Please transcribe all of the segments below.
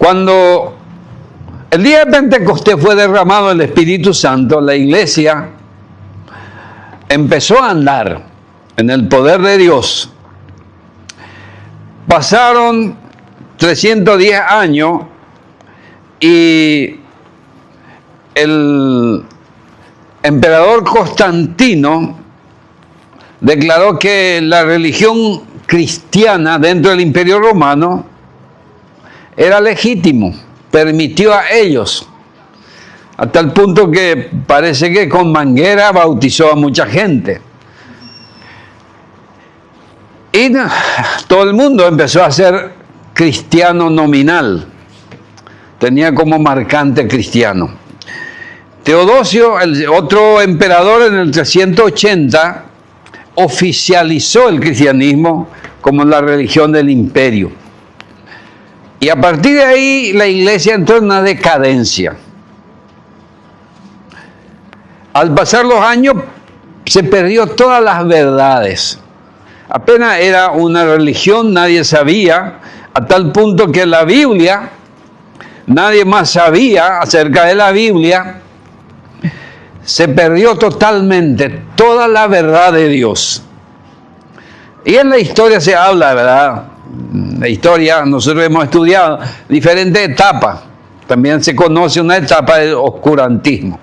Cuando el día de Pentecostés fue derramado el Espíritu Santo, la iglesia empezó a andar en el poder de Dios. Pasaron 310 años y el emperador Constantino declaró que la religión cristiana dentro del Imperio Romano era legítimo, permitió a ellos, hasta el punto que parece que con manguera bautizó a mucha gente. Y todo el mundo empezó a ser cristiano nominal, tenía como marcante cristiano. Teodosio, el otro emperador, en el 380, oficializó el cristianismo como la religión del imperio. Y a partir de ahí la iglesia entró en una decadencia. Al pasar los años se perdió todas las verdades. Apenas era una religión, nadie sabía, a tal punto que la Biblia, nadie más sabía acerca de la Biblia. Se perdió totalmente toda la verdad de Dios. Y en la historia se habla, ¿verdad? La historia, nosotros hemos estudiado diferentes etapas. También se conoce una etapa del oscurantismo.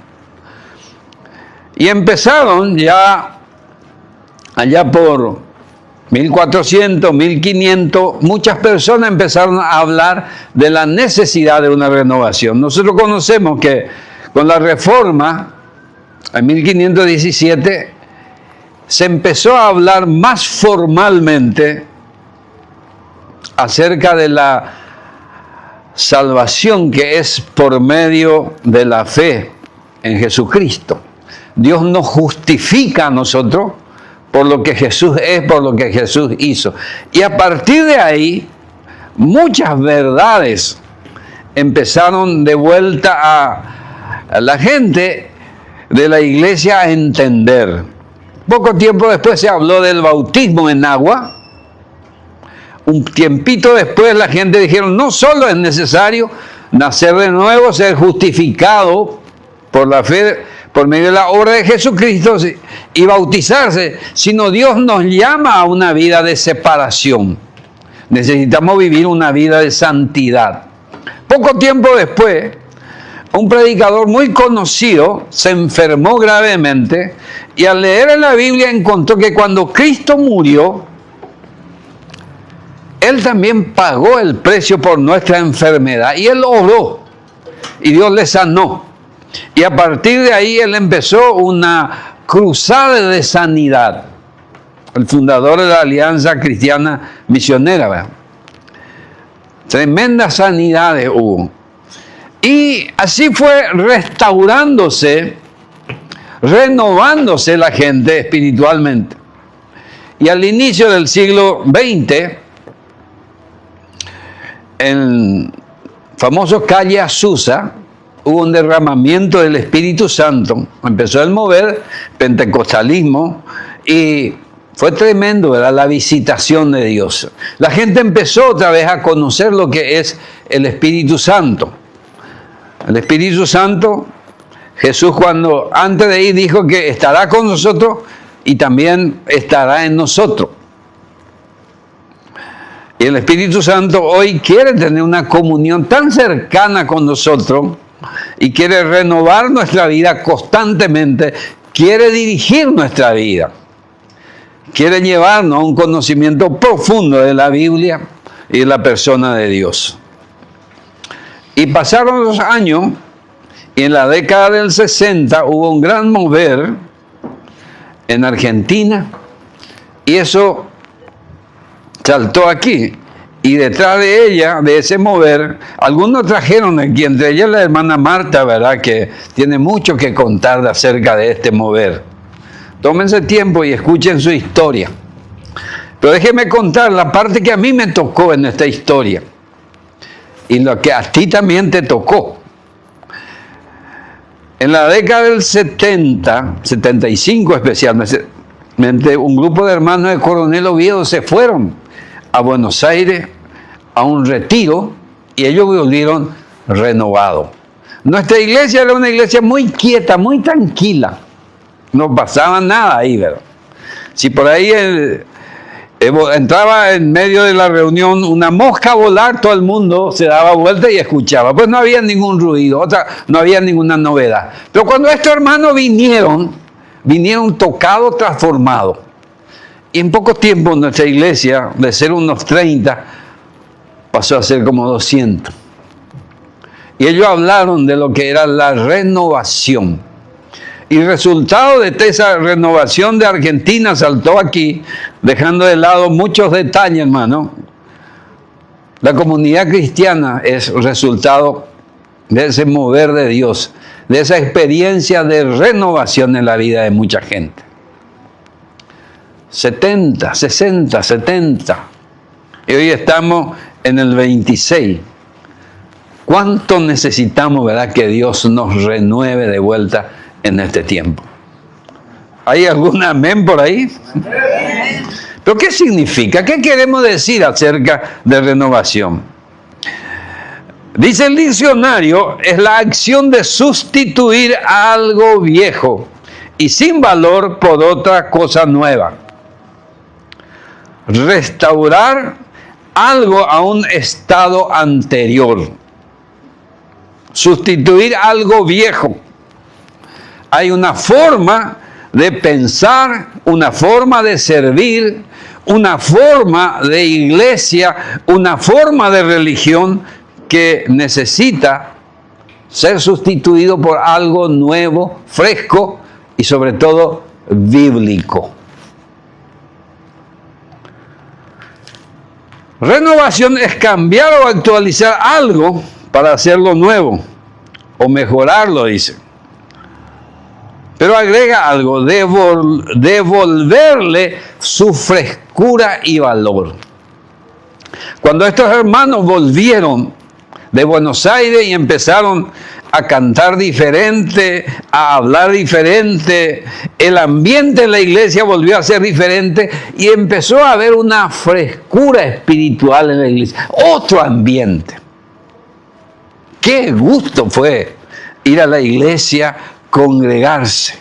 Y empezaron ya, allá por 1400, 1500, muchas personas empezaron a hablar de la necesidad de una renovación. Nosotros conocemos que con la Reforma, en 1517, se empezó a hablar más formalmente acerca de la salvación que es por medio de la fe en Jesucristo. Dios nos justifica a nosotros por lo que Jesús es, por lo que Jesús hizo. Y a partir de ahí, muchas verdades empezaron de vuelta a la gente de la iglesia a entender. Poco tiempo después se habló del bautismo en agua. Un tiempito después la gente dijeron, no solo es necesario nacer de nuevo, ser justificado por la fe, por medio de la obra de Jesucristo y bautizarse, sino Dios nos llama a una vida de separación. Necesitamos vivir una vida de santidad. Poco tiempo después, un predicador muy conocido se enfermó gravemente y al leer en la Biblia encontró que cuando Cristo murió, Él también pagó el precio por nuestra enfermedad y Él oró y Dios le sanó. Y a partir de ahí Él empezó una cruzada de sanidad. El fundador de la Alianza Cristiana Misionera, ¿verdad? Tremendas sanidades hubo. Y así fue restaurándose, renovándose la gente espiritualmente. Y al inicio del siglo XX, en famoso calle Azusa, hubo un derramamiento del Espíritu Santo. Empezó el mover pentecostalismo y fue tremendo, ¿verdad? La visitación de Dios. La gente empezó otra vez a conocer lo que es el Espíritu Santo. El Espíritu Santo, Jesús cuando antes de ir dijo que estará con nosotros y también estará en nosotros. Y el Espíritu Santo hoy quiere tener una comunión tan cercana con nosotros y quiere renovar nuestra vida constantemente, quiere dirigir nuestra vida, quiere llevarnos a un conocimiento profundo de la Biblia y de la persona de Dios. Y pasaron los años y en la década del 60 hubo un gran mover en Argentina y eso saltó aquí. Y detrás de ella, de ese mover, algunos trajeron aquí, entre ellas la hermana Marta, ¿verdad? Que tiene mucho que contar acerca de este mover. Tómense tiempo y escuchen su historia. Pero déjenme contar la parte que a mí me tocó en esta historia. Y lo que a ti también te tocó. En la década del 70, 75 especialmente, un grupo de hermanos de Coronel Oviedo se fueron a Buenos Aires a un retiro y ellos volvieron renovados. Nuestra iglesia era una iglesia muy quieta, muy tranquila. No pasaba nada ahí, ¿verdad? Si por ahí entraba en medio de la reunión una mosca a volar, todo el mundo se daba vuelta y escuchaba. Pues no había ningún ruido, no había ninguna novedad. Pero cuando estos hermanos vinieron tocados, transformados. Y en poco tiempo nuestra iglesia, de ser unos 30, pasó a ser como 200. Y ellos hablaron de lo que era la renovación. Y resultado de esa renovación de Argentina saltó aquí, dejando de lado muchos detalles, hermano. La comunidad cristiana es resultado de ese mover de Dios, de esa experiencia de renovación en la vida de mucha gente. 70, 60, 70. Y hoy estamos en el 26. ¿Cuánto necesitamos, verdad, que Dios nos renueve de vuelta en este tiempo? ¿Hay algún amén por ahí? Amén. ¿Pero qué significa? ¿Qué queremos decir acerca de renovación? Dice el diccionario, es la acción de sustituir algo viejo y sin valor por otra cosa nueva. Restaurar algo a un estado anterior. Sustituir algo viejo. Hay una forma de pensar, una forma de servir, una forma de iglesia, una forma de religión que necesita ser sustituido por algo nuevo, fresco y sobre todo bíblico. Renovación es cambiar o actualizar algo para hacerlo nuevo o mejorarlo, dice. Pero agrega algo, devolverle su frescura y valor. Cuando estos hermanos volvieron de Buenos Aires y empezaron a cantar diferente, a hablar diferente, el ambiente en la iglesia volvió a ser diferente y empezó a haber una frescura espiritual en la iglesia, otro ambiente. Qué gusto fue ir a la iglesia, congregarse.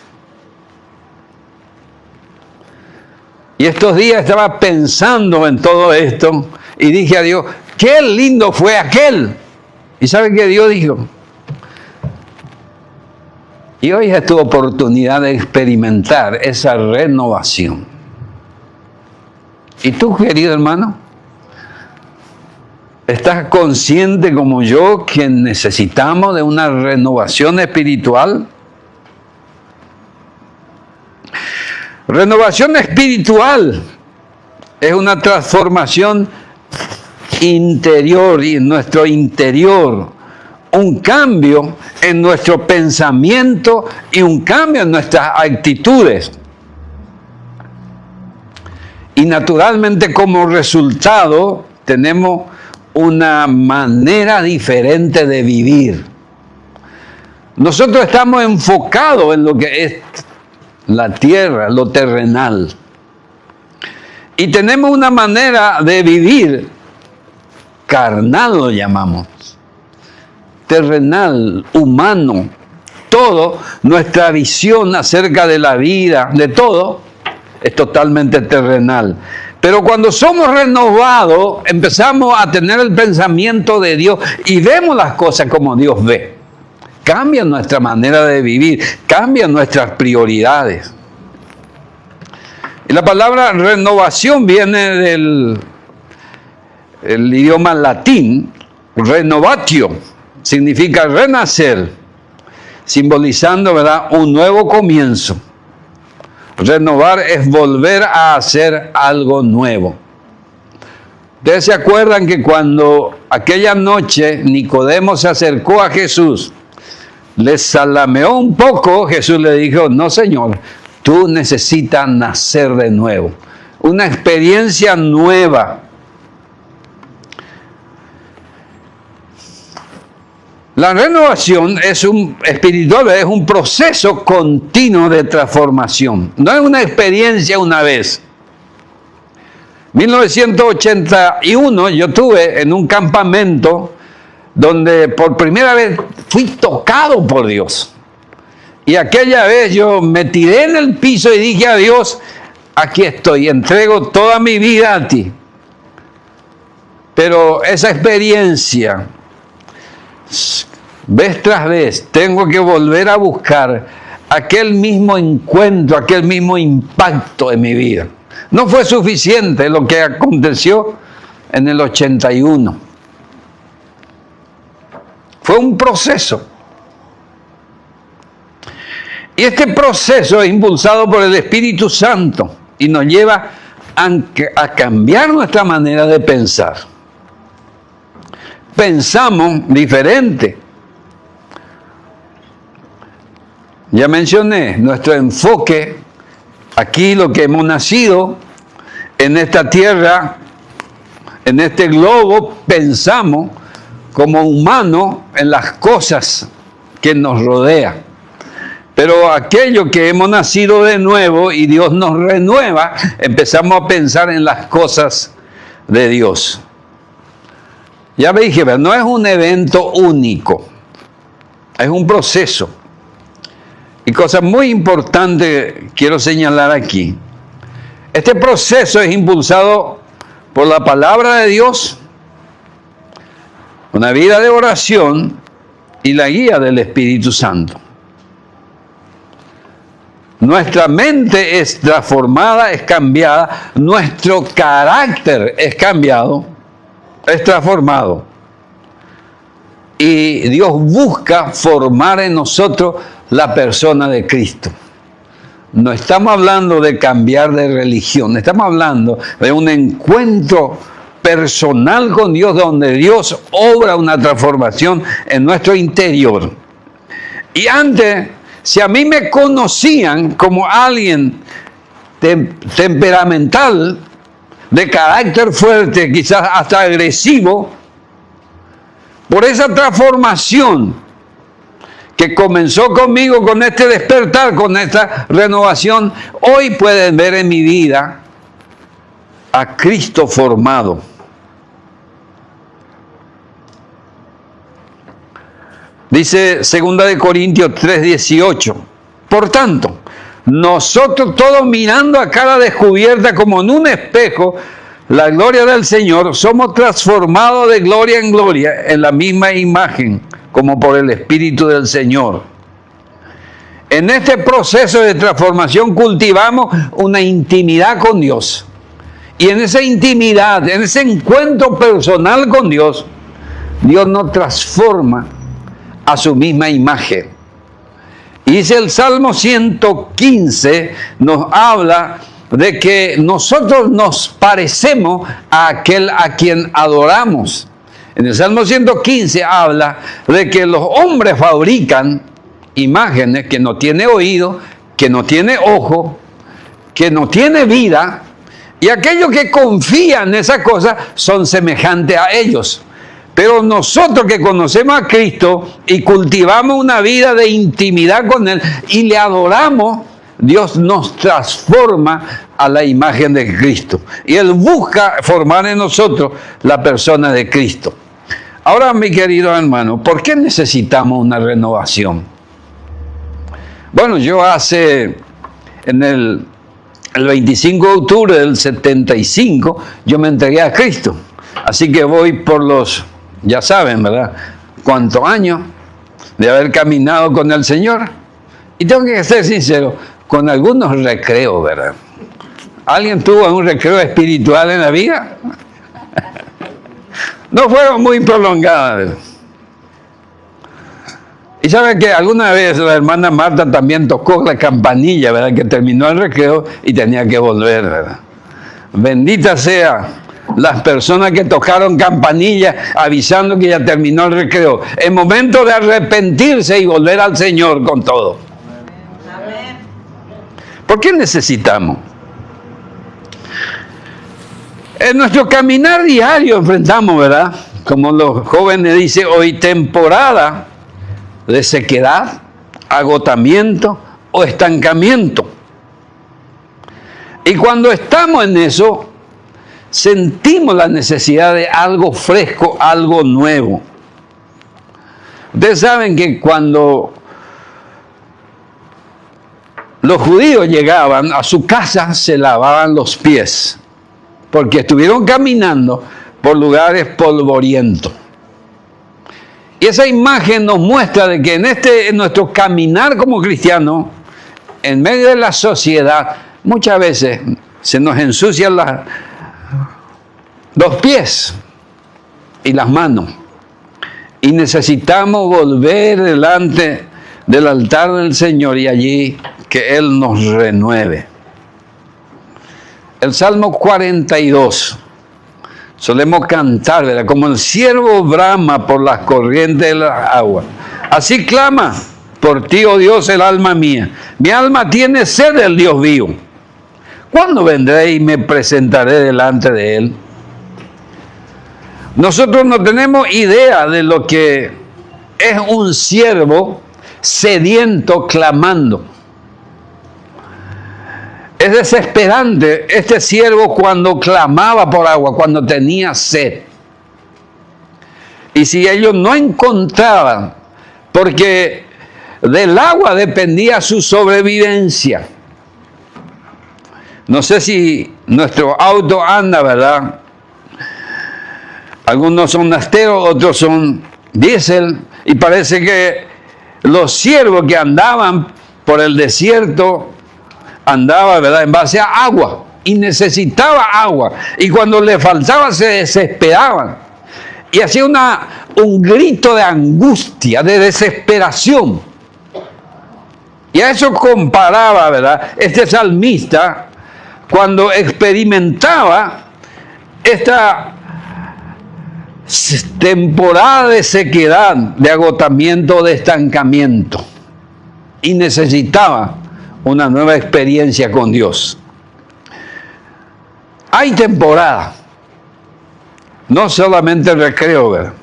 Y estos días estaba pensando en todo esto y dije a Dios, qué lindo fue aquel. ¿Y sabe qué Dios dijo? Y hoy es tu oportunidad de experimentar esa renovación. ¿Y tú, querido hermano? ¿Estás consciente como yo que necesitamos de una renovación espiritual? Renovación espiritual es una transformación interior y en nuestro interior, un cambio en nuestro pensamiento y un cambio en nuestras actitudes. Y naturalmente como resultado tenemos una manera diferente de vivir. Nosotros estamos enfocados en lo que es la tierra, lo terrenal. Y tenemos una manera de vivir carnal, lo llamamos. Terrenal, humano. Todo, nuestra visión acerca de la vida, de todo, es totalmente terrenal. Pero cuando somos renovados, empezamos a tener el pensamiento de Dios y vemos las cosas como Dios ve. Cambia nuestra manera de vivir, cambian nuestras prioridades. Y la palabra renovación viene del idioma latín, renovatio, significa renacer, simbolizando, ¿verdad?, un nuevo comienzo. Renovar es volver a hacer algo nuevo. Ustedes se acuerdan que cuando aquella noche Nicodemo se acercó a Jesús, le salameó un poco, Jesús le dijo, no señor, tú necesitas nacer de nuevo. Una experiencia nueva. La renovación espiritual es un proceso continuo de transformación. No es una experiencia una vez. 1981 yo estuve en un campamento donde por primera vez fui tocado por Dios. Y aquella vez yo me tiré en el piso y dije a Dios, aquí estoy, entrego toda mi vida a ti. Pero esa experiencia, vez tras vez, tengo que volver a buscar aquel mismo encuentro, aquel mismo impacto en mi vida. No fue suficiente lo que aconteció en el 81. Fue un proceso. Y este proceso es impulsado por el Espíritu Santo y nos lleva a cambiar nuestra manera de pensar. Pensamos diferente. Ya mencioné nuestro enfoque, aquí lo que hemos nacido, en esta tierra, en este globo, pensamos como humanos en las cosas que nos rodean. Pero aquello que hemos nacido de nuevo y Dios nos renueva, empezamos a pensar en las cosas de Dios. Ya me dije, no es un evento único, es un proceso. Y cosas muy importantes quiero señalar aquí. Este proceso es impulsado por la palabra de Dios, una vida de oración y la guía del Espíritu Santo. Nuestra mente es transformada, es cambiada, nuestro carácter es cambiado, es transformado. Y Dios busca formar en nosotros la persona de Cristo. No estamos hablando de cambiar de religión, estamos hablando de un encuentro personal con Dios, donde Dios obra una transformación en nuestro interior. Y antes, si a mí me conocían como alguien temperamental, de carácter fuerte, quizás hasta agresivo, por esa transformación que comenzó conmigo, con este despertar, con esta renovación, hoy pueden ver en mi vida a Cristo formado. Dice 2 Corintios 3:18. Por tanto, nosotros todos mirando a cara descubierta como en un espejo la gloria del Señor, somos transformados de gloria en gloria en la misma imagen, como por el Espíritu del Señor. En este proceso de transformación cultivamos una intimidad con Dios. Y en esa intimidad, en ese encuentro personal con Dios, Dios nos transforma a su misma imagen. Y dice el Salmo 115, nos habla de que nosotros nos parecemos a aquel a quien adoramos. En el Salmo 115 habla de que los hombres fabrican imágenes que no tiene oído, que no tiene ojo, que no tiene vida, y aquellos que confían en esas cosas son semejantes a ellos. Pero nosotros que conocemos a Cristo y cultivamos una vida de intimidad con Él y le adoramos, Dios nos transforma a la imagen de Cristo. Y Él busca formar en nosotros la persona de Cristo. Ahora, mi querido hermano, ¿por qué necesitamos una renovación? Bueno, yo en el 25 de octubre del 75, yo me entregué a Cristo. Así que voy por los, ya saben, ¿verdad?, cuántos años de haber caminado con el Señor. Y tengo que ser sincero, con algunos recreos, ¿verdad? ¿Alguien tuvo un recreo espiritual en la vida? No fueron muy prolongadas, ¿verdad? Y saben que alguna vez la hermana Marta también tocó la campanilla, ¿verdad?, que terminó el recreo y tenía que volver, ¿verdad? Bendita sea las personas que tocaron campanilla avisando que ya terminó el recreo. Es momento de arrepentirse y volver al Señor con todo. ¿Por qué necesitamos? En nuestro caminar diario enfrentamos, ¿verdad?, como los jóvenes dicen hoy, temporada de sequedad, agotamiento o estancamiento. Y cuando estamos en eso, sentimos la necesidad de algo fresco, algo nuevo. Ustedes saben que cuando los judíos llegaban a su casa se lavaban los pies, porque estuvieron caminando por lugares polvorientos. Y esa imagen nos muestra de que en nuestro caminar como cristianos, en medio de la sociedad, muchas veces se nos ensucian los pies y las manos. Y necesitamos volver delante del altar del Señor y allí que Él nos renueve. El Salmo 42, solemos cantar, ¿verdad? Como el ciervo brama por las corrientes de las aguas. Así clama por ti, oh Dios, el alma mía. Mi alma tiene sed del Dios vivo. ¿Cuándo vendré y me presentaré delante de Él? Nosotros no tenemos idea de lo que es un siervo sediento clamando. Es desesperante este siervo cuando clamaba por agua, cuando tenía sed. Y si ellos no encontraban, porque del agua dependía su sobrevivencia. No sé si nuestro auto anda, ¿verdad? Algunos son nasteros, otros son diésel, y parece que los siervos que andaban por el desierto andaba, ¿verdad?, en base a agua, y necesitaba agua, y cuando le faltaba se desesperaban, y hacía un grito de angustia, de desesperación. Y a eso comparaba, ¿verdad?, este salmista cuando experimentaba esta temporada de sequedad, de agotamiento, de estancamiento, y necesitaba una nueva experiencia con Dios. Hay temporada, no solamente el recreo, ¿verdad?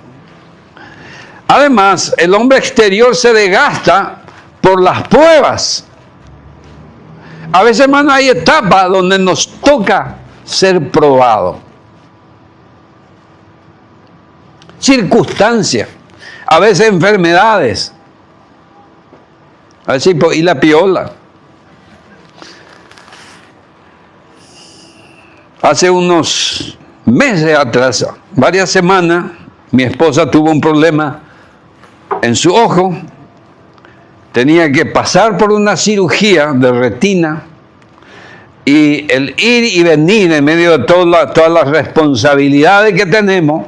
Además, el hombre exterior se desgasta por las pruebas. A veces, hermano, hay etapas donde nos toca ser probados. Circunstancias, a veces enfermedades. A veces, y la piola. Hace unos meses atrás, varias semanas, mi esposa tuvo un problema en su ojo. Tenía que pasar por una cirugía de retina. Y el ir y venir en medio de todas las responsabilidades que tenemos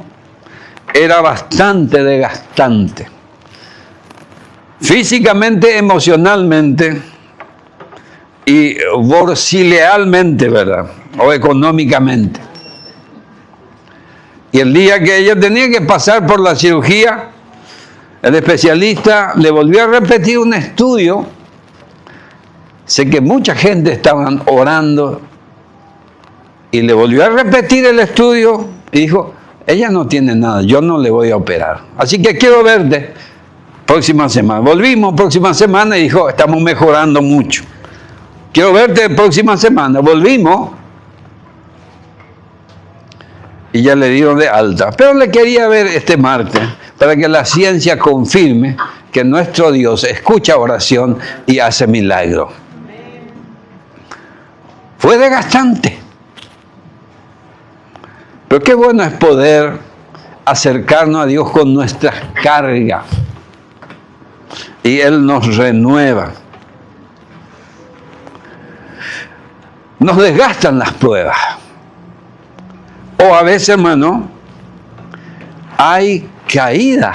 era bastante desgastante. Físicamente, emocionalmente y borsilealmente, ¿verdad?, o económicamente. Y el día que ella tenía que pasar por la cirugía, el especialista le volvió a repetir un estudio. Sé que mucha gente estaban orando y le volvió a repetir el estudio y dijo: ella no tiene nada, yo no le voy a operar. Así que quiero verte próxima semana. Volvimos próxima semana y dijo: estamos mejorando mucho. Quiero verte próxima semana. Volvimos y ya le dieron de alta. Pero le quería ver este martes para que la ciencia confirme que nuestro Dios escucha oración y hace milagro. Fue desgastante. Pero qué bueno es poder acercarnos a Dios con nuestras cargas. Y Él nos renueva. Nos desgastan las pruebas. O a veces, hermano, hay caída,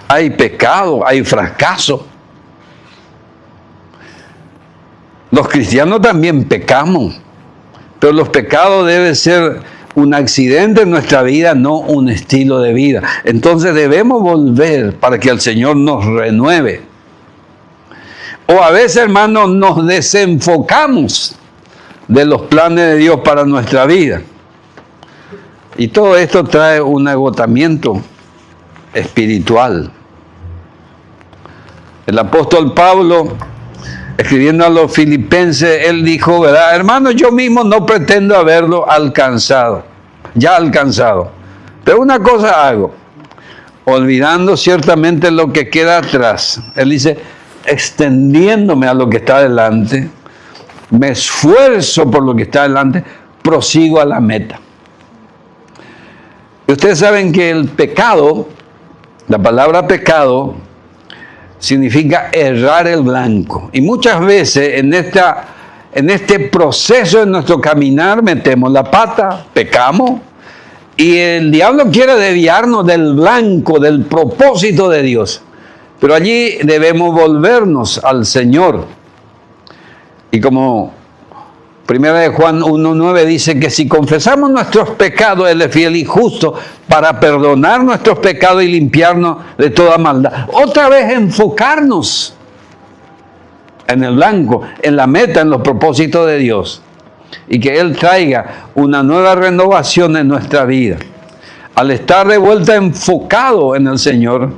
hay pecado, hay fracaso. Los cristianos también pecamos, pero los pecados deben ser un accidente en nuestra vida, no un estilo de vida. Entonces debemos volver para que el Señor nos renueve. O a veces, hermanos, nos desenfocamos de los planes de Dios para nuestra vida. Y todo esto trae un agotamiento espiritual. El apóstol Pablo, escribiendo a los filipenses, él dijo, ¿verdad? Hermanos, yo mismo no pretendo haberlo alcanzado, ya alcanzado. Pero una cosa hago, olvidando ciertamente lo que queda atrás. Él dice, extendiéndome a lo que está adelante, me esfuerzo por lo que está adelante, prosigo a la meta. Y ustedes saben que el pecado, la palabra pecado, significa errar el blanco. Y muchas veces en este proceso de nuestro caminar metemos la pata, pecamos, y el diablo quiere desviarnos del blanco, del propósito de Dios. Pero allí debemos volvernos al Señor. Y como 1 de Juan 1:9 dice que si confesamos nuestros pecados, Él es fiel y justo para perdonar nuestros pecados y limpiarnos de toda maldad. Otra vez enfocarnos en el blanco, en la meta, en los propósitos de Dios. Y que Él traiga una nueva renovación en nuestra vida. Al estar de vuelta enfocado en el Señor,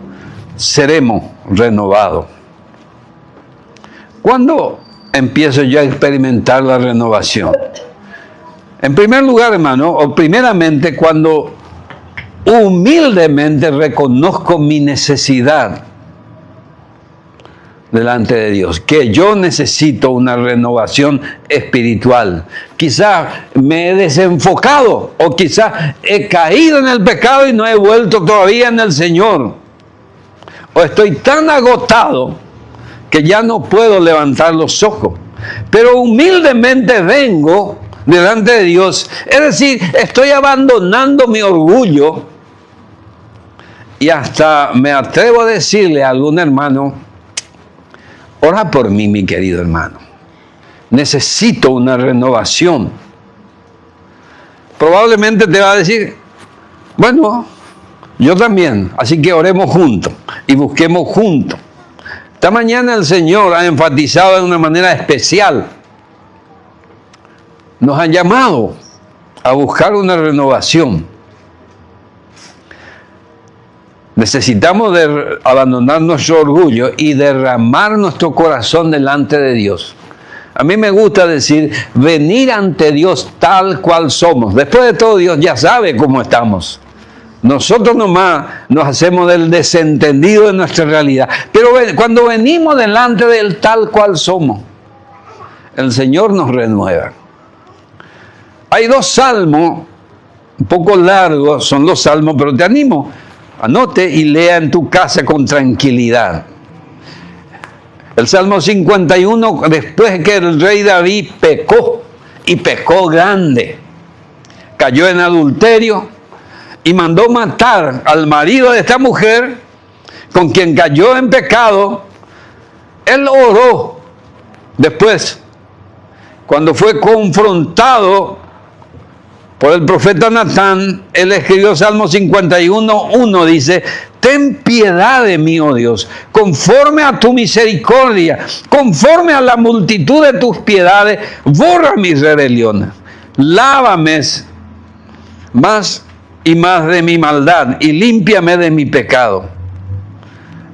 seremos renovados. ¿Cuándo empiezo yo a experimentar la renovación? En primer lugar, hermano, o primeramente cuando humildemente reconozco mi necesidad delante de Dios, que yo necesito una renovación espiritual. Quizás me he desenfocado o quizás he caído en el pecado y no he vuelto todavía en el Señor. O estoy tan agotado que ya no puedo levantar los ojos. Pero humildemente vengo delante de Dios. Es decir, estoy abandonando mi orgullo y hasta me atrevo a decirle a algún hermano, ora por mí, mi querido hermano. Necesito una renovación. Probablemente te va a decir, bueno, yo también. Así que oremos juntos y busquemos juntos. Esta mañana el Señor ha enfatizado de una manera especial. Nos ha llamado a buscar una renovación. Necesitamos abandonar nuestro orgullo y derramar nuestro corazón delante de Dios. A mí me gusta decir, venir ante Dios tal cual somos. Después de todo, Dios ya sabe cómo estamos. Nosotros nomás nos hacemos del desentendido de nuestra realidad. Pero cuando venimos delante de Él tal cual somos, el Señor nos renueva. Hay dos salmos, un poco largos, son los salmos, pero te animo, anote y lea en tu casa con tranquilidad. El Salmo 51, después que el rey David pecó, y pecó grande, cayó en adulterio y mandó matar al marido de esta mujer, con quien cayó en pecado. Él oró. Después, cuando fue confrontado por el profeta Natán, él escribió Salmo 51:1, dice, ten piedad de mí, oh Dios, conforme a tu misericordia, conforme a la multitud de tus piedades, borra mis rebeliones, lávame más y más de mi maldad y límpiame de mi pecado.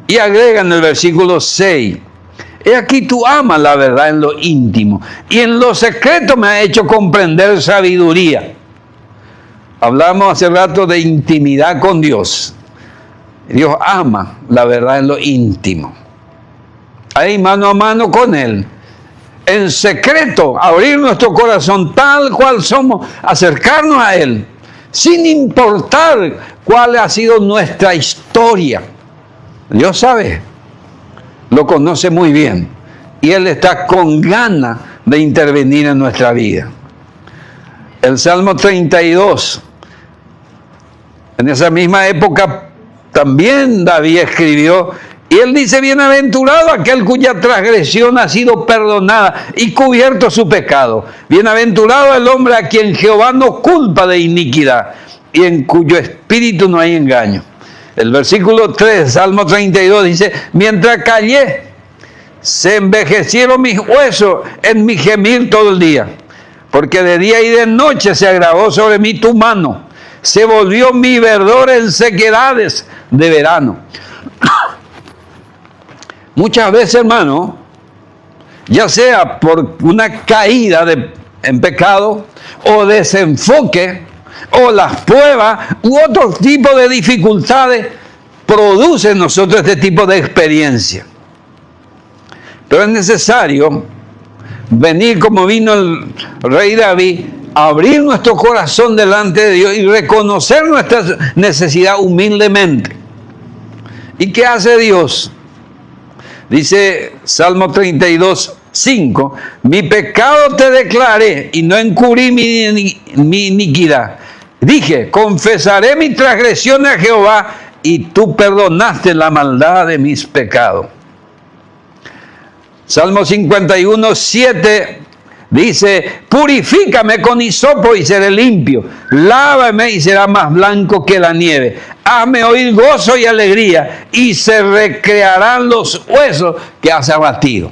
Y agrega en el versículo 6, he aquí tú amas la verdad en lo íntimo y en lo secreto me has hecho comprender sabiduría. Hablamos hace rato de intimidad con Dios. Dios ama la verdad en lo íntimo. Ahí mano a mano con Él. En secreto, abrir nuestro corazón tal cual somos, acercarnos a Él, sin importar cuál ha sido nuestra historia. Dios sabe, lo conoce muy bien. Y Él está con ganas de intervenir en nuestra vida. El Salmo 32. En esa misma época también David escribió, y él dice, bienaventurado aquel cuya transgresión ha sido perdonada y cubierto su pecado. Bienaventurado el hombre a quien Jehová no culpa de iniquidad y en cuyo espíritu no hay engaño. El versículo 3, Salmo 32 dice, mientras callé, se envejecieron mis huesos en mi gemir todo el día, porque de día y de noche se agravó sobre mí tu mano. Se volvió mi verdor en sequedades de verano. Muchas veces, hermano, ya sea por una caída en pecado, o desenfoque, o las pruebas, u otro tipo de dificultades, produce en nosotros este tipo de experiencia. Pero es necesario venir como vino el rey David, abrir nuestro corazón delante de Dios y reconocer nuestra necesidad humildemente. ¿Y qué hace Dios? Dice Salmo 32, 5, mi pecado te declaré y no encubrí mi iniquidad. Dije, confesaré mis transgresiones a Jehová y tú perdonaste la maldad de mis pecados. Salmo 51, 7 dice, purifícame con hisopo y seré limpio, lávame y será más blanco que la nieve. Hazme oír gozo y alegría y se recrearán los huesos que has abatido.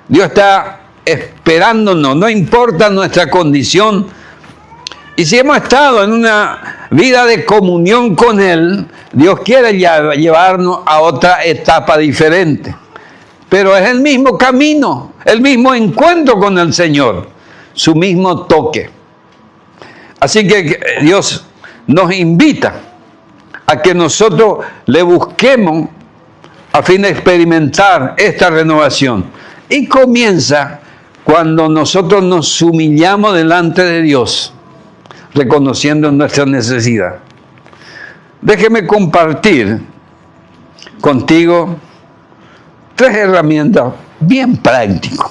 Dios está esperándonos, no importa nuestra condición. Y si hemos estado en una vida de comunión con Él, Dios quiere llevarnos a otra etapa diferente. Pero es el mismo camino, el mismo encuentro con el Señor, su mismo toque. Así que Dios nos invita a que nosotros le busquemos a fin de experimentar esta renovación. Y comienza cuando nosotros nos humillamos delante de Dios, reconociendo nuestra necesidad. Déjeme compartir contigo 3 herramientas bien prácticas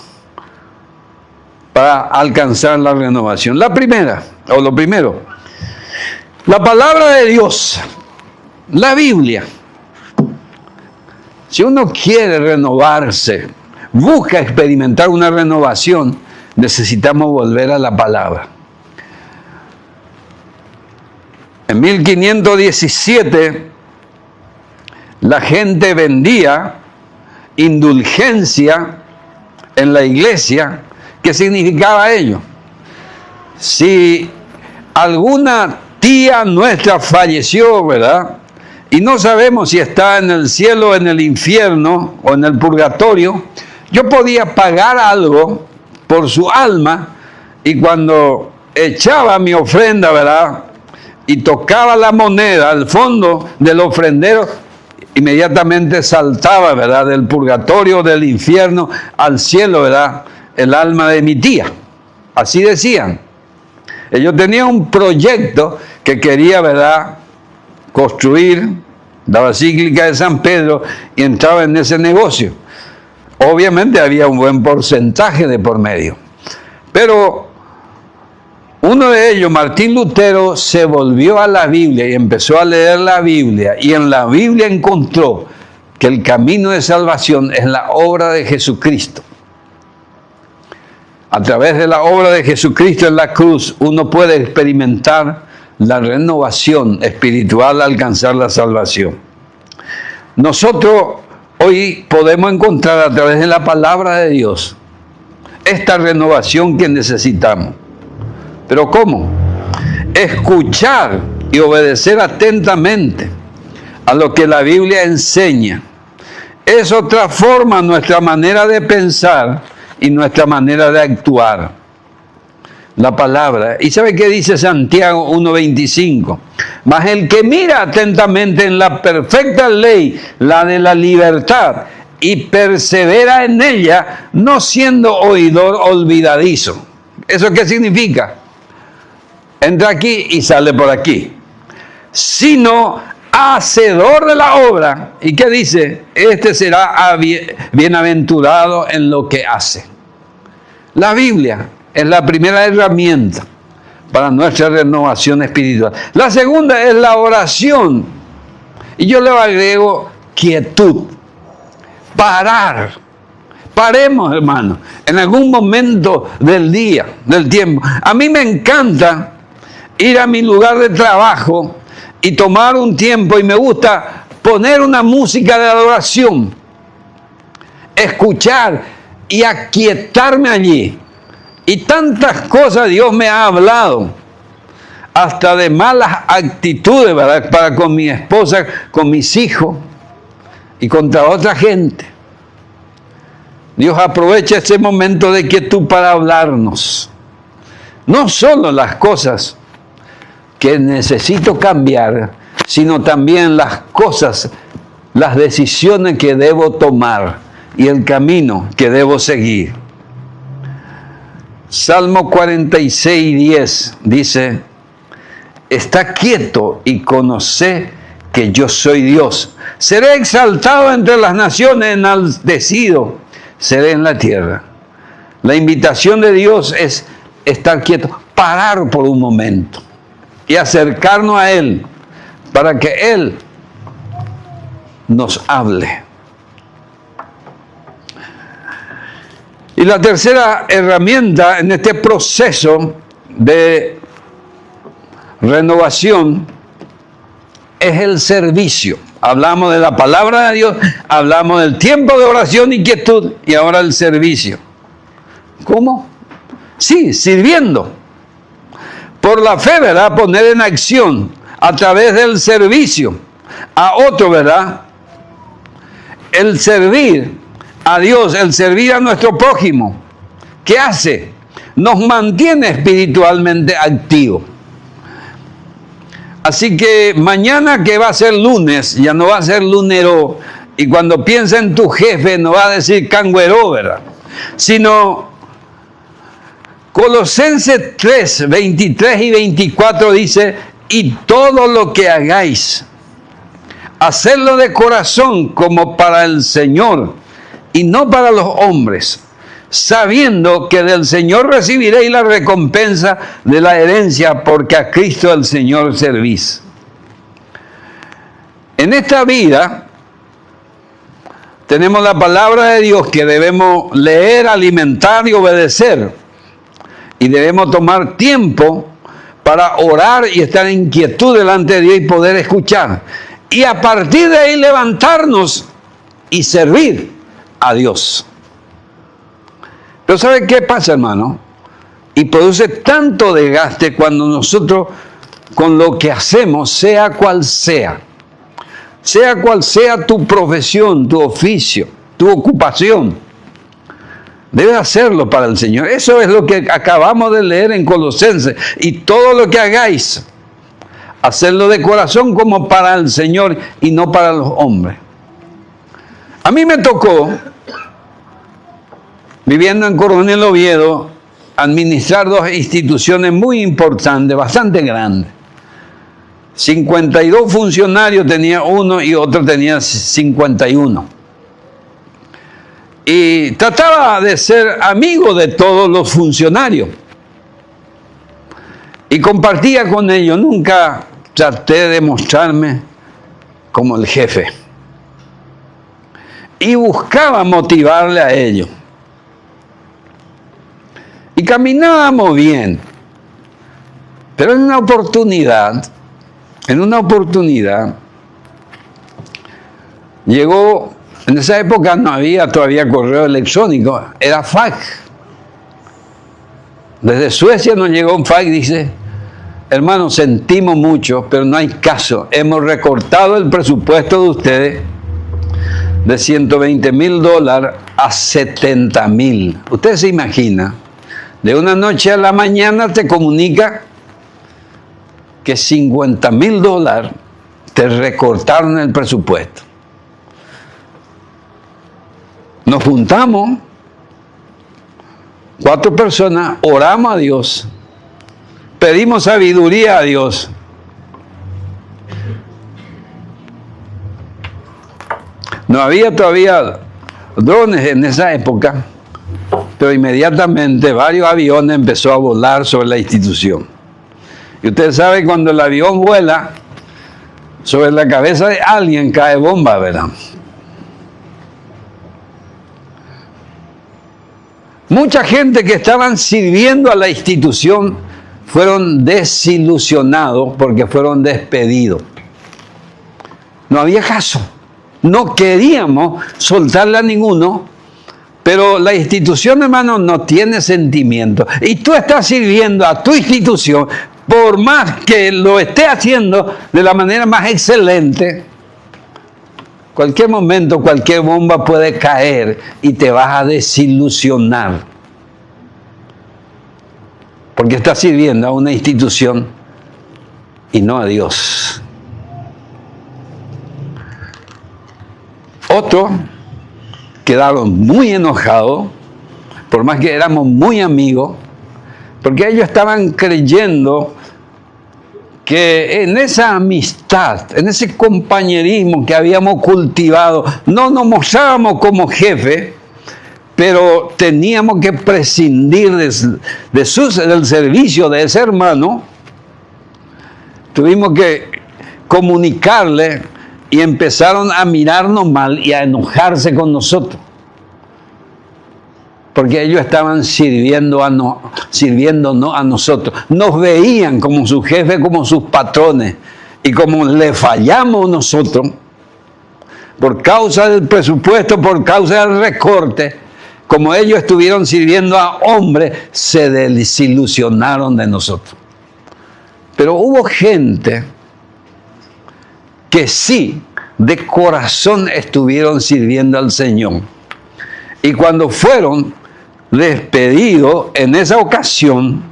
para alcanzar la renovación. La primera, o lo primero, la palabra de Dios, la Biblia. Si uno quiere renovarse, busca experimentar una renovación, necesitamos volver a la palabra. En 1517, la gente vendía indulgencia en la iglesia. ¿Qué significaba ello? Si alguna tía nuestra falleció, ¿verdad? Y no sabemos si está en el cielo, en el infierno o en el purgatorio, yo podía pagar algo por su alma y cuando echaba mi ofrenda, ¿verdad? Y tocaba la moneda al fondo del ofrendero, inmediatamente saltaba, ¿verdad? Del purgatorio, del infierno al cielo, ¿verdad? El alma de mi tía. Así decían. Ellos tenían un proyecto que quería, ¿verdad?, construir la Basílica de San Pedro y entraba en ese negocio. Obviamente había un buen porcentaje de por medio. Pero uno de ellos, Martín Lutero, se volvió a la Biblia y empezó a leer la Biblia. Y en la Biblia encontró que el camino de salvación es la obra de Jesucristo. A través de la obra de Jesucristo en la cruz, uno puede experimentar la renovación espiritual, alcanzar la salvación. Nosotros hoy podemos encontrar a través de la palabra de Dios esta renovación que necesitamos. ¿Pero cómo? Escuchar y obedecer atentamente a lo que la Biblia enseña. Eso transforma nuestra manera de pensar y nuestra manera de actuar. La palabra. ¿Y sabe qué dice Santiago 1:25? Mas el que mira atentamente en la perfecta ley, la de la libertad, y persevera en ella, no siendo oidor olvidadizo. ¿Eso qué significa? Entra aquí y sale por aquí. Sino hacedor de la obra. ¿Y qué dice? Este será bienaventurado en lo que hace. La Biblia es la primera herramienta para nuestra renovación espiritual. La segunda es la oración. Y yo le agrego quietud. Parar. Paremos, hermano, en algún momento del día, del tiempo. A mí me encanta ir a mi lugar de trabajo y tomar un tiempo, y me gusta poner una música de adoración, escuchar y aquietarme allí. Y tantas cosas Dios me ha hablado, hasta de malas actitudes, ¿verdad?, para con mi esposa, con mis hijos y contra otra gente. Dios aprovecha ese momento de quietud para hablarnos. No solo las cosas que necesito cambiar, sino también las cosas, las decisiones que debo tomar y el camino que debo seguir. Salmo 46:10 dice: está quieto y conoce que yo soy Dios. Seré exaltado entre las naciones, enaltecido seré en la tierra. La invitación de Dios es estar quieto, parar por un momento y acercarnos a Él para que Él nos hable. Y la tercera herramienta en este proceso de renovación es el servicio. Hablamos de la palabra de Dios, hablamos del tiempo de oración y quietud, y ahora el servicio. ¿Cómo? Sí, sirviendo. Por la fe, ¿verdad? Poner en acción a través del servicio a otro, ¿verdad? El servir a Dios, el servir a nuestro prójimo. ¿Qué hace? Nos mantiene espiritualmente activos. Así que mañana, que va a ser lunes, ya no va a ser lunero, y cuando piensa en tu jefe no va a decir cangüero, ¿verdad? Sino Colosenses 3, 23 y 24 dice: y todo lo que hagáis, hacedlo de corazón como para el Señor y no para los hombres, sabiendo que del Señor recibiréis la recompensa de la herencia, porque a Cristo el Señor servís. En esta vida tenemos la palabra de Dios que debemos leer, alimentar y obedecer. Y debemos tomar tiempo para orar y estar en quietud delante de Dios y poder escuchar. Y a partir de ahí levantarnos y servir a Dios. Pero ¿sabe qué pasa, hermano? Y produce tanto desgaste cuando nosotros, con lo que hacemos, sea cual sea tu profesión, tu oficio, tu ocupación, debes hacerlo para el Señor. Eso es lo que acabamos de leer en Colosenses. Y todo lo que hagáis, hacerlo de corazón como para el Señor y no para los hombres. A mí me tocó, viviendo en Coronel Oviedo, administrar dos instituciones muy importantes, bastante grandes. 52 funcionarios tenía uno y otro tenía 51. Y trataba de ser amigo de todos los funcionarios. Y compartía con ellos. Nunca traté de mostrarme como el jefe. Y buscaba motivarle a ellos. Y caminábamos bien. Pero en una oportunidad, llegó, en esa época no había todavía correo electrónico, era fax. Desde Suecia nos llegó un fax, dice: hermano, sentimos mucho, pero no hay caso. Hemos recortado el presupuesto de ustedes de $120,000 a $70,000. Usted se imagina, de una noche a la mañana te comunica que $50,000 te recortaron el presupuesto. Nos juntamos, 4 personas, oramos a Dios, pedimos sabiduría a Dios. No había todavía drones en esa época, pero inmediatamente varios aviones empezó a volar sobre la institución. Y usted sabe, cuando el avión vuela, sobre la cabeza de alguien cae bomba, ¿verdad? Mucha gente que estaban sirviendo a la institución fueron desilusionados porque fueron despedidos. No había caso. No queríamos soltarle a ninguno, pero la institución, hermano, no tiene sentimiento. Y tú estás sirviendo a tu institución, por más que lo esté haciendo de la manera más excelente, cualquier momento, cualquier bomba puede caer y te vas a desilusionar. Porque estás sirviendo a una institución y no a Dios. Otros quedaron muy enojados, por más que éramos muy amigos, porque ellos estaban creyendo que en esa amistad, en ese compañerismo que habíamos cultivado, no nos mostrábamos como jefe, pero teníamos que prescindir del servicio de ese hermano. Tuvimos que comunicarle y empezaron a mirarnos mal y a enojarse con nosotros. Porque ellos estaban sirviéndonos a nosotros. Nos veían como sus jefes, como sus patrones. Y como le fallamos nosotros, por causa del presupuesto, por causa del recorte, como ellos estuvieron sirviendo a hombres, se desilusionaron de nosotros. Pero hubo gente que sí, de corazón estuvieron sirviendo al Señor. Y cuando fueron despedidos en esa ocasión,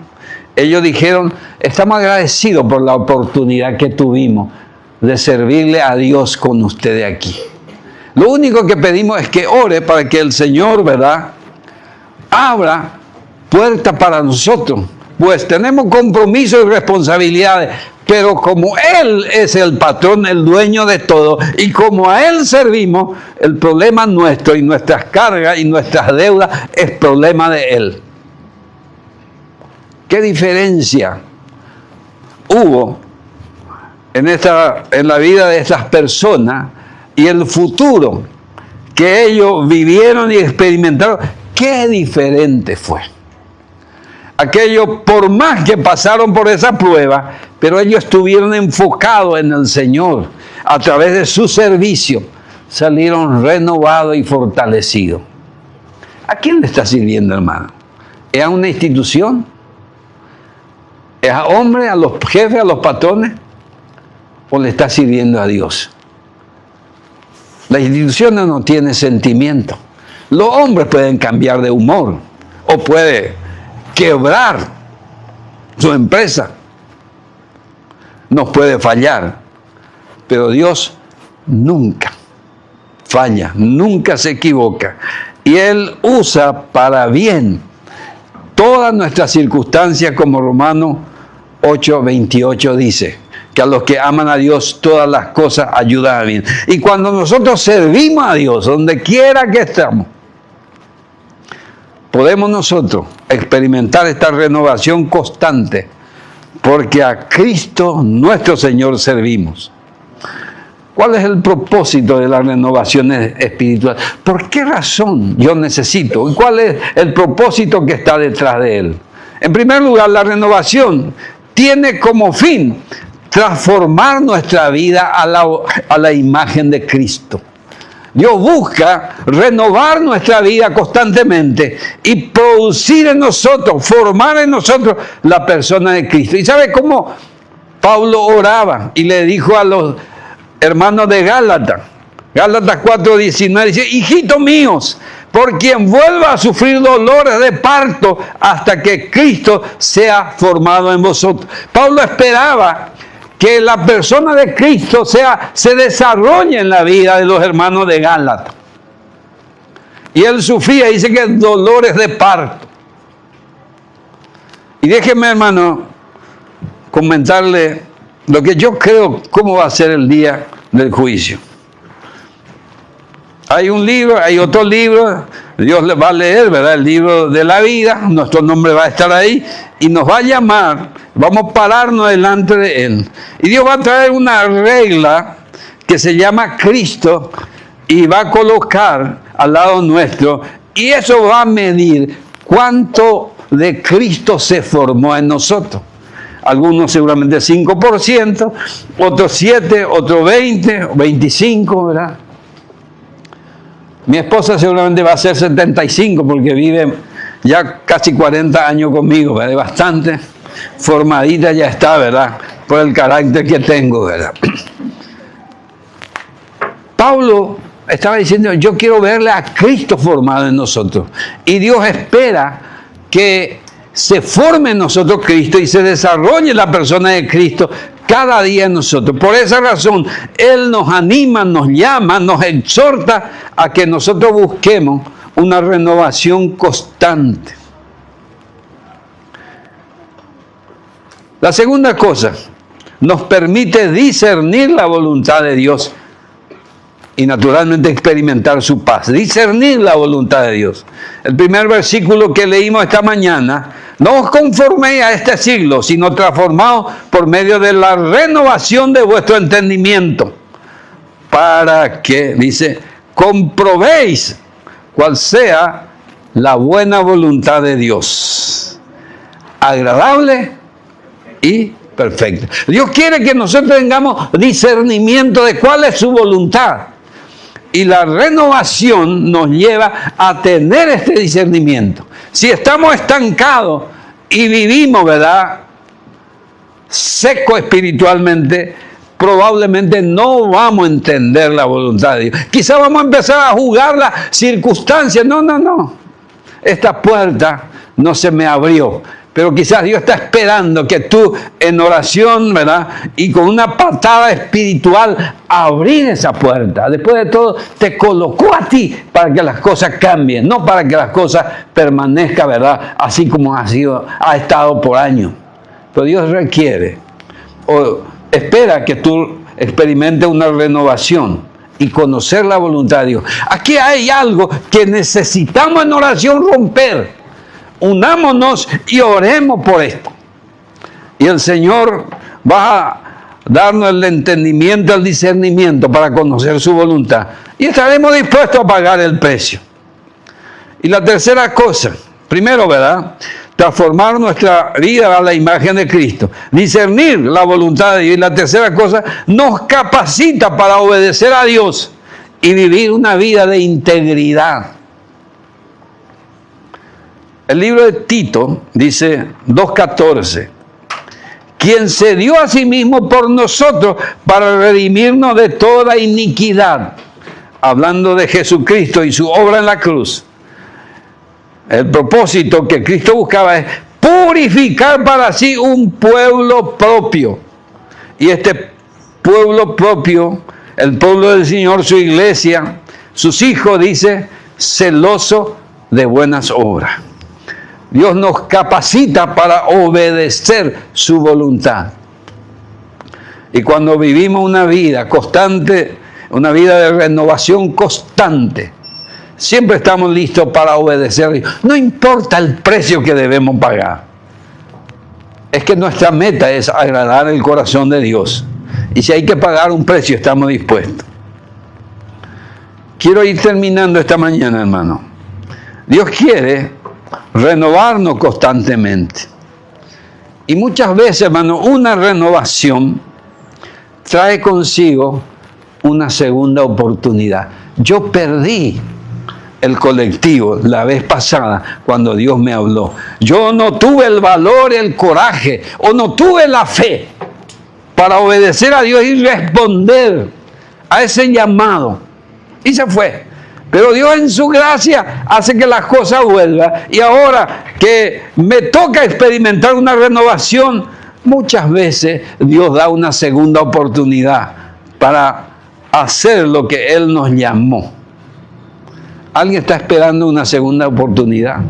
ellos dijeron: estamos agradecidos por la oportunidad que tuvimos de servirle a Dios con ustedes aquí. Lo único que pedimos es que ore para que el Señor, ¿verdad?, abra puertas para nosotros, pues tenemos compromisos y responsabilidades, pero como Él es el patrón, el dueño de todo, y como a Él servimos, el problema nuestro y nuestras cargas y nuestras deudas es problema de Él. ¿Qué diferencia hubo en la vida de estas personas y el futuro que ellos vivieron y experimentaron? Qué diferente fue. Aquellos, por más que pasaron por esa prueba, pero ellos estuvieron enfocados en el Señor. A través de su servicio salieron renovados y fortalecidos. ¿A quién le está sirviendo, hermano? ¿Es a una institución? ¿Es a hombres, a los jefes, a los patrones? ¿O le está sirviendo a Dios? La institución no tiene sentimiento. Los hombres pueden cambiar de humor o puede quebrar su empresa. Nos puede fallar. Pero Dios nunca falla, nunca se equivoca. Y Él usa para bien todas nuestras circunstancias, como Romanos 8:28 dice, que a los que aman a Dios todas las cosas ayudan a bien. Y cuando nosotros servimos a Dios, donde quiera que estamos, podemos nosotros experimentar esta renovación constante, porque a Cristo nuestro Señor servimos. ¿Cuál es el propósito de la renovación espiritual? ¿Por qué razón yo necesito? ¿Y cuál es el propósito que está detrás de él? En primer lugar, la renovación tiene como fin transformar nuestra vida a la imagen de Cristo. Dios busca renovar nuestra vida constantemente y producir en nosotros, formar en nosotros la persona de Cristo. ¿Y sabe cómo Pablo oraba? Y le dijo a los hermanos de Gálatas, Gálatas 4:19, dice: hijitos míos, por quien vuelva a sufrir dolores de parto hasta que Cristo sea formado en vosotros. Pablo esperaba que la persona de Cristo se desarrolle en la vida de los hermanos de Gálatas. Y él sufría, dice que dolores de parto. Y déjeme, hermano, comentarle lo que yo creo cómo va a ser el día del juicio. Hay un libro, hay otro libro, Dios le va a leer, ¿verdad?, el libro de la vida, nuestro nombre va a estar ahí y nos va a llamar, vamos a pararnos delante de Él. Y Dios va a traer una regla que se llama Cristo y va a colocar al lado nuestro, y eso va a medir cuánto de Cristo se formó en nosotros. Algunos seguramente 5%, otros 7%, otros 20%, 25%, ¿verdad? Mi esposa seguramente va a ser 75 porque vive ya casi 40 años conmigo, ¿verdad? Bastante formadita ya está, ¿verdad? Por el carácter que tengo, ¿verdad? Pablo estaba diciendo: yo quiero verle a Cristo formado en nosotros. Y Dios espera que se forme en nosotros Cristo y se desarrolle la persona de Cristo cada día en nosotros. Por esa razón, Él nos anima, nos llama, nos exhorta a que nosotros busquemos una renovación constante. La segunda cosa, nos permite discernir la voluntad de Dios y naturalmente experimentar su paz. Discernir la voluntad de Dios. El primer versículo que leímos esta mañana: no os conforméis a este siglo, sino transformaos por medio de la renovación de vuestro entendimiento, para que, dice, comprobéis cuál sea la buena voluntad de Dios, agradable y perfecta. Dios quiere que nosotros tengamos discernimiento de cuál es su voluntad. Y la renovación nos lleva a tener este discernimiento. Si estamos estancados y vivimos, ¿verdad?, seco espiritualmente, probablemente no vamos a entender la voluntad de Dios. Quizás vamos a empezar a jugar las circunstancias. No. Esta puerta no se me abrió. Pero quizás Dios está esperando que tú en oración, ¿verdad?, y con una patada espiritual abrir esa puerta. Después de todo, te colocó a ti para que las cosas cambien, no para que las cosas permanezcan, ¿verdad?, así como ha estado por años. Pero Dios requiere o espera que tú experimentes una renovación y conocer la voluntad de Dios. Aquí hay algo que necesitamos en oración romper. Unámonos y oremos por esto. Y el Señor va a darnos el entendimiento, el discernimiento para conocer su voluntad. Y estaremos dispuestos a pagar el precio. Y la tercera cosa, primero, ¿verdad?, transformar nuestra vida a la imagen de Cristo. Discernir la voluntad de Dios. Y la tercera cosa, nos capacita para obedecer a Dios y vivir una vida de integridad. El libro de Tito dice 2:14, quien se dio a sí mismo por nosotros para redimirnos de toda iniquidad. Hablando de Jesucristo y su obra en la cruz. El propósito que Cristo buscaba es purificar para sí un pueblo propio. Y este pueblo propio, el pueblo del Señor, su iglesia, sus hijos, dice, celoso de buenas obras. Dios nos capacita para obedecer su voluntad. Y cuando vivimos una vida constante, una vida de renovación constante, siempre estamos listos para obedecer a Dios. No importa el precio que debemos pagar. Es que nuestra meta es agradar el corazón de Dios. Y si hay que pagar un precio, estamos dispuestos. Quiero ir terminando esta mañana, hermano. Dios quiere renovarnos constantemente. Y muchas veces, hermano, una renovación trae consigo una segunda oportunidad. Yo perdí el colectivo la vez pasada cuando Dios me habló. Yo no tuve el valor, el coraje, o no tuve la fe para obedecer a Dios y responder a ese llamado. Y se fue. Pero Dios en su gracia hace que las cosas vuelvan. Y ahora que me toca experimentar una renovación, muchas veces Dios da una segunda oportunidad para hacer lo que Él nos llamó. ¿Alguien está esperando una segunda oportunidad?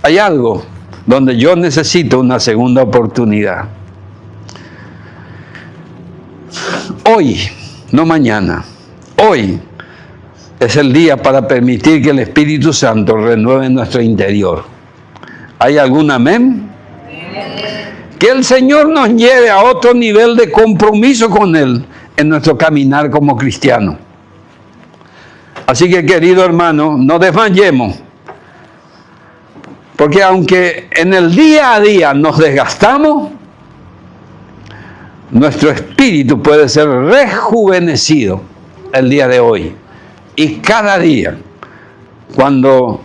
Hay algo donde yo necesito una segunda oportunidad. Hoy, no mañana, hoy es el día para permitir que el Espíritu Santo renueve nuestro interior. ¿Hay algún amén? Que el Señor nos lleve a otro nivel de compromiso con Él en nuestro caminar como cristianos. Así que, querido hermano, no desmayemos. Porque aunque en el día a día nos desgastamos, nuestro espíritu puede ser rejuvenecido el día de hoy. Y cada día, cuando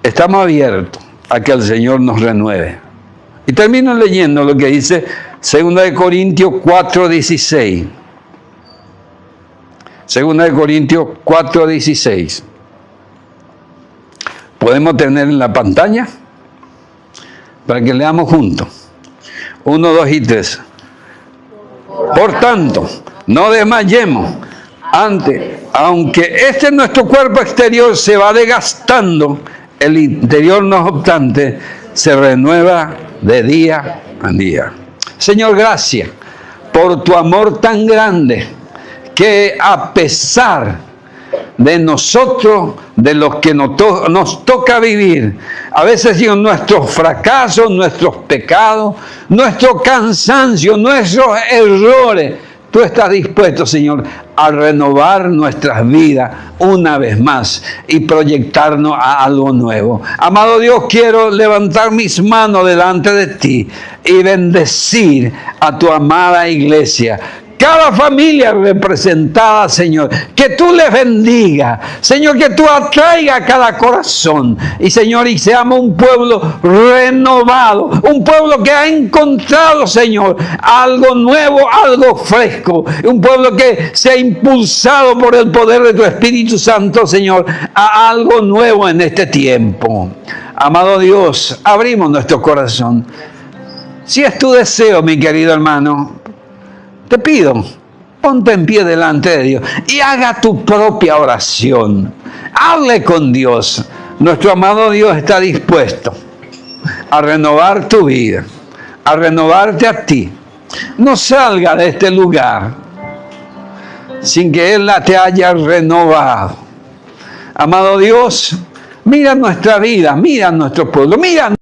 estamos abiertos a que el Señor nos renueve. Y termino leyendo lo que dice 2 Corintios 4:16. 2 Corintios 4:16. ¿Podemos tener en la pantalla? para que leamos juntos. 1, 2 y 3. Por tanto, no desmayemos. Antes, aunque nuestro cuerpo exterior se va desgastando, el interior, no obstante, se renueva de día a día. Señor, gracias por tu amor tan grande, que a pesar de nosotros, de los que nos toca vivir, a veces Dios, nuestros fracasos, nuestros pecados, nuestro cansancio, nuestros errores, tú estás dispuesto, Señor, a renovar nuestras vidas una vez más y proyectarnos a algo nuevo. Amado Dios, quiero levantar mis manos delante de ti y bendecir a tu amada iglesia. Cada familia representada, Señor, que tú les bendiga, Señor, que tú atraiga cada corazón, y Señor, y seamos un pueblo renovado, un pueblo que ha encontrado, Señor, algo nuevo, algo fresco, un pueblo que se ha impulsado por el poder de tu Espíritu Santo, Señor, a algo nuevo en este tiempo. Amado Dios, abrimos nuestro corazón. Si es tu deseo, mi querido hermano, te pido, ponte en pie delante de Dios y haga tu propia oración. Hable con Dios. Nuestro amado Dios está dispuesto a renovar tu vida, a renovarte a ti. No salga de este lugar sin que Él te haya renovado. Amado Dios, mira nuestra vida, mira nuestro pueblo, mira